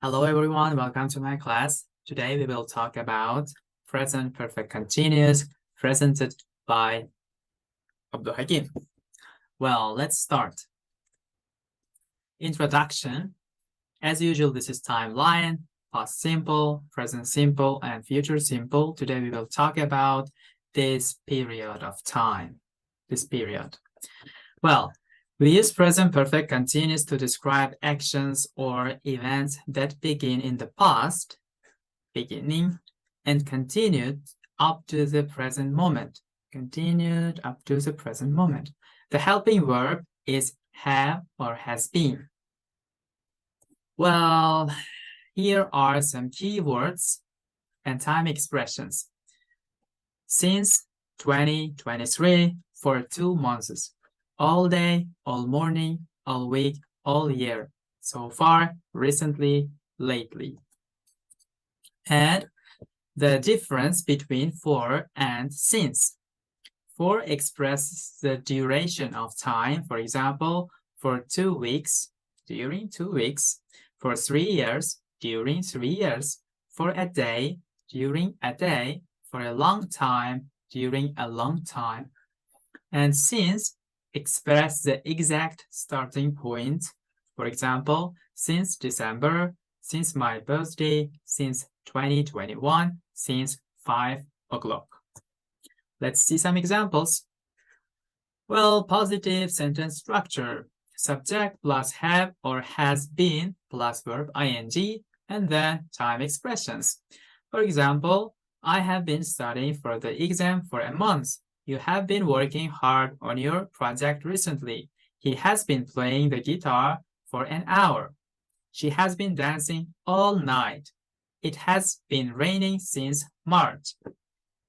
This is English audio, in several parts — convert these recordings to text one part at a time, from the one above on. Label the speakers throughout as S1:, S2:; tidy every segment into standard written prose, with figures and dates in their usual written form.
S1: Hello everyone, welcome to my class. Today we will talk about present perfect continuous presented by Abdul Hakim. Well, let's start. Introduction. As usual, this is timeline, past simple, present simple, and future simple. Today we will talk about this period of time. This period. Well, we use present perfect continuous to describe actions or events that begin in the past, beginning, and continued up to the present moment. Continued up to the present moment. The helping verb is have or has been. Well, here are some keywords and time expressions. Since 2023 for 2 months. All day, all morning, all week, all year. So far, recently, lately. And the difference between for and since. For expresses the duration of time. For example, for 2 weeks, during 2 weeks. For 3 years, during 3 years. For a day, during a day. For a long time, during a long time. And since express the exact starting point. For example, since December, since my birthday, since 2021, since 5 o'clock. Let's see some examples. Well, positive sentence structure. Subject plus have or has been plus verb ing and then time expressions. For example, I have been studying for the exam for a month. You have been working hard on your project recently. He has been playing the guitar for an hour. She has been dancing all night. It has been raining since March.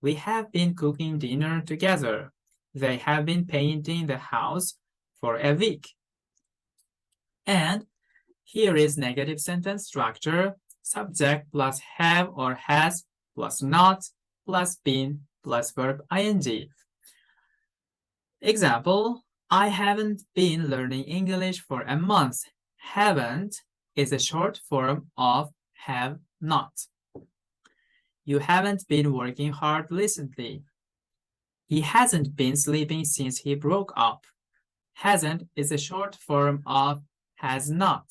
S1: We have been cooking dinner together. They have been painting the house for a week. And here is negative sentence structure. Subject plus have or has plus not plus been plus verb ing. Example, I haven't been learning English for a month. Haven't is a short form of have not. You haven't been working hard recently. He hasn't been sleeping since he broke up. Hasn't is a short form of has not.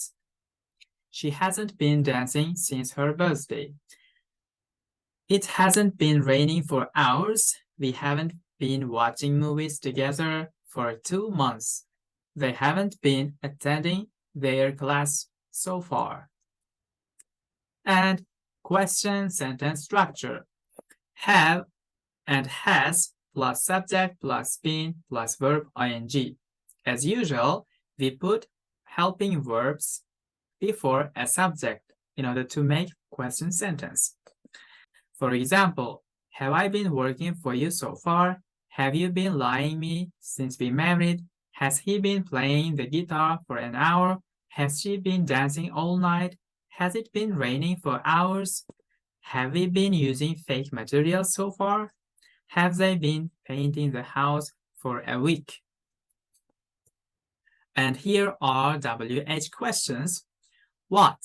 S1: She hasn't been dancing since her birthday. It hasn't been raining for hours. We haven't been watching movies together for 2 months. They haven't been attending their class so far. And question sentence structure. Have and has plus subject plus been plus verb ing. As usual, we put helping verbs before a subject in order to make question sentence. For example, have I been working for you so far? Have you been lying me since we married? Has he been playing the guitar for an hour? Has she been dancing all night? Has it been raining for hours? Have we been using fake materials so far? Have they been painting the house for a week? And here are WH questions. What?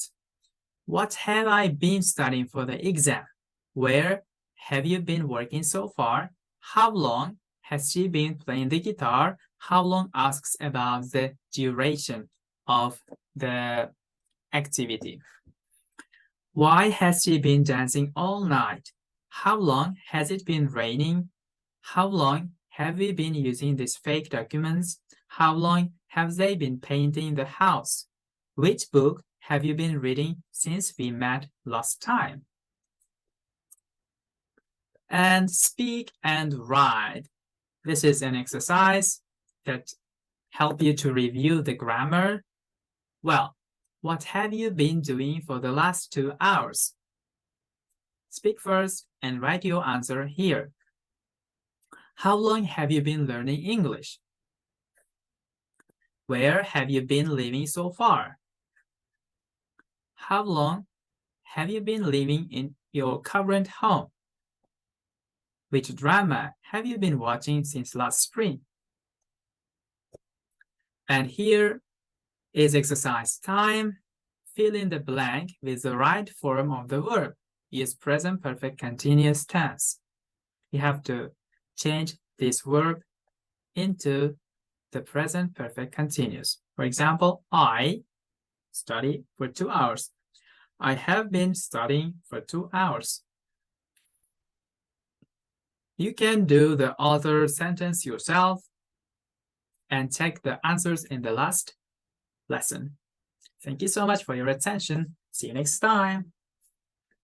S1: What have I been studying for the exam? Where have you been working so far? How long has she been playing the guitar? How long asks about the duration of the activity. Why has she been dancing all night? How long has it been raining? How long have we been using these fake documents? How long have they been painting the house? Which book have you been reading since we met last time? And speak and write. This is an exercise that helps you to review the grammar. Well, what have you been doing for the last 2 hours? Speak first and write your answer here. How long have you been learning English? Where have you been living so far? How long have you been living in your current home? Which drama have you been watching since last spring? And here is exercise time. fill in the blank with the right form of the verb. Use present perfect continuous tense. You have to change this verb into the present perfect continuous. For example, I study for 2 hours. I have been studying for 2 hours. You can do the other sentence yourself and check the answers in the last lesson. Thank you so much for your attention. See you next time.